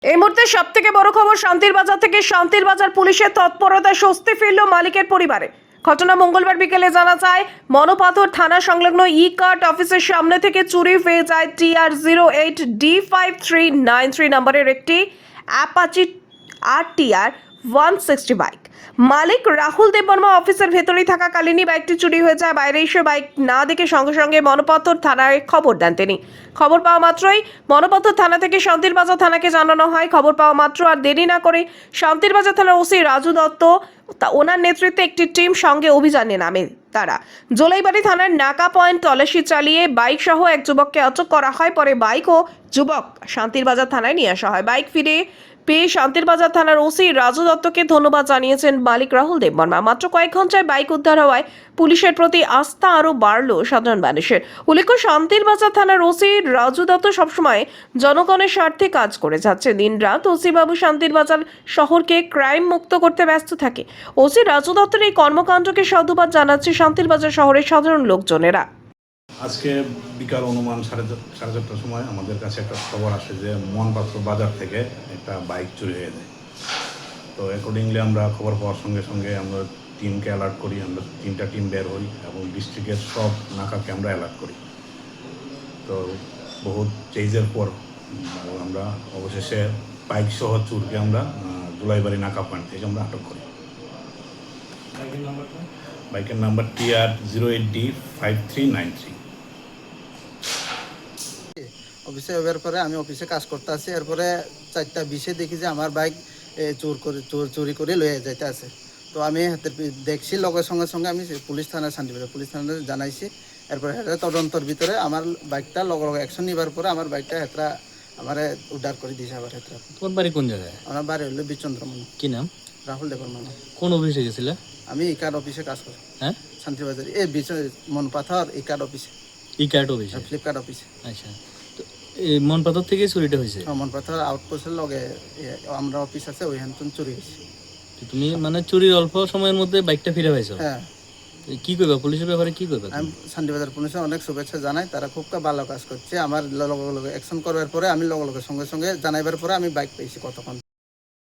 এই মুহূর্তে সবথেকে বড় খবর শান্তির বাজার থেকে। শান্তির বাজার পুলিশের তৎপরতায় স্বস্তি ফিরল মালিকের পরিবারে। ঘটনা মঙ্গলবার বিকেলে জানা যায়, মনোপাথর থানা সংলগ্ন ই কার্ট অফিসের সামনে থেকে চুরি হয়ে যায় TR08D5393 নম্বরের একটি অ্যাপাচি RTR 160 বাইক। মালিক রাহুল দেববর্মা অফিসের ভেতরেই থাকাকালীনই বাইকটি চুরি হয়ে যায়। বাইরে এসে বাইক না দেখে সঙ্গে সঙ্গে মনোপাথর থানায় খবর দেন তিনি। খবর পাওয়া মাত্রই মনোপাথর থানা থেকে শান্তির বাজার থানাকে জানানো হয়। খবর পাওয়া মাত্র আর দেরি না করে শান্তির বাজার থানার ওসি রাজু দত্ত ওনার নেতৃত্বে একটি টিম সঙ্গে অভিযানে নামে। তারা জোলাইবাড়ি থানার নাকা পয়েন্ট তল্লাশি চালিয়ে বাইক সহ এক যুবককে আটক করা হয়। পরে বাইক ও যুবক শান্তির বাজার থানায় নিয়ে আসা হয়। বাইক ফিরে পেয়ে শান্তির বাজার থানার ওসি রাজু দত্তকে ধন্যবাদ জানিয়েছেন মালিক রাহুল দেববর্মা। মাত্র কয়েক ঘন্টায় বাইক উদ্ধার হওয়ায় পুলিশের প্রতি আস্থা আরও বাড়ল সাধারণ মানুষের। উল্লেখ্য, শান্তির বাজার থানার ওসি রাজু দত্ত সবসময় জনগণের স্বার্থে কাজ করে যাচ্ছে। দিন রাত ওসি বাবু শান্তির বাজার শহরকে ক্রাইম মুক্ত করতে ব্যস্ত থাকে। ওসি রাজু দত্তের এই কর্মকাণ্ডকে সাধুবাদ জানাচ্ছে শান্তির বাজার শহরের সাধারণ লোকজনেরা। আজকে বিকাল অনুমান সাড়ে চারটার সময় আমাদের কাছে একটা খবর আসে যে মনপাত্র বাজার থেকে একটা বাইক চুরি হয়ে যায়। তো অ্যাকর্ডিংলি আমরা খবর পাওয়ার সঙ্গে সঙ্গে আমরা টিমকে অ্যালার্ট করি। আমরা 3টা টিম বের হই এবং ডিস্ট্রিক্টের সব নাকাকে আমরা অ্যালার্ট করি। তো বহুত চেইজের পর আমরা অবশেষে বাইক সহ চুরকে আমরা জুলাইবাড়ি নাকা পয়েন্ট থেকে আমরা আটক করি। বাইকের নাম্বার TR08D5393। অফিসে যাওয়ার পরে আমি অফিসে কাজ করতে আসি। এরপরে 4:20 দেখি যে আমার বাইক চুরি করে লয়ে যাইতে আছে। তো আমি দেখছি লগের সঙ্গে সঙ্গে আমি পুলিশ থানায় পুলিশ থানায় জানাইছি। এরপরে তদন্তর ভিতরে আমার বাইকটা লগে লগে অ্যাকশন নিবার পরে আমার বাইকটা হেতরা আমার উদ্ধার করে দিয়েছে। আবার হেতরা তোমার বাড়ি কোন জায়গায়? আমার বাড়ি হলো বিচন্দ্রমণি। কি নাম? রাহুল দেববর্মা। কোন অফিসে গেছিলে? আমি ইকার অফিসে কাজ করি। হ্যাঁ, শান্তিবাজার মনপাথর ইকার অফিসে, ই কার্ট অফিসে। ফ্লিপকার্ট অফিসে। আচ্ছা, তো এই মনপাথর থেকে চুরিটা হয়েছে? মনপাথর আউটপোস্টের লগে আমরা অফিস আছে, ওইখান চুরি হয়েছে। তো তুমি মানে চুরির অল্প সময়ের মধ্যে বাইকটা ফিরে পাইছো? হ্যাঁ। কি করবা পুলিশের ব্যাপারে, কি করবা? আমি শান্তিবাজার পুলিশে অনেক শুভেচ্ছা জানাই। তারা খুব ভালো কাজ করছে। আমার লগে লগে অ্যাকশন করবার পরে আমি লগে লগে সঙ্গে সঙ্গে জানাইবার পরে আমি বাইক পেয়েছি কতক্ষণ।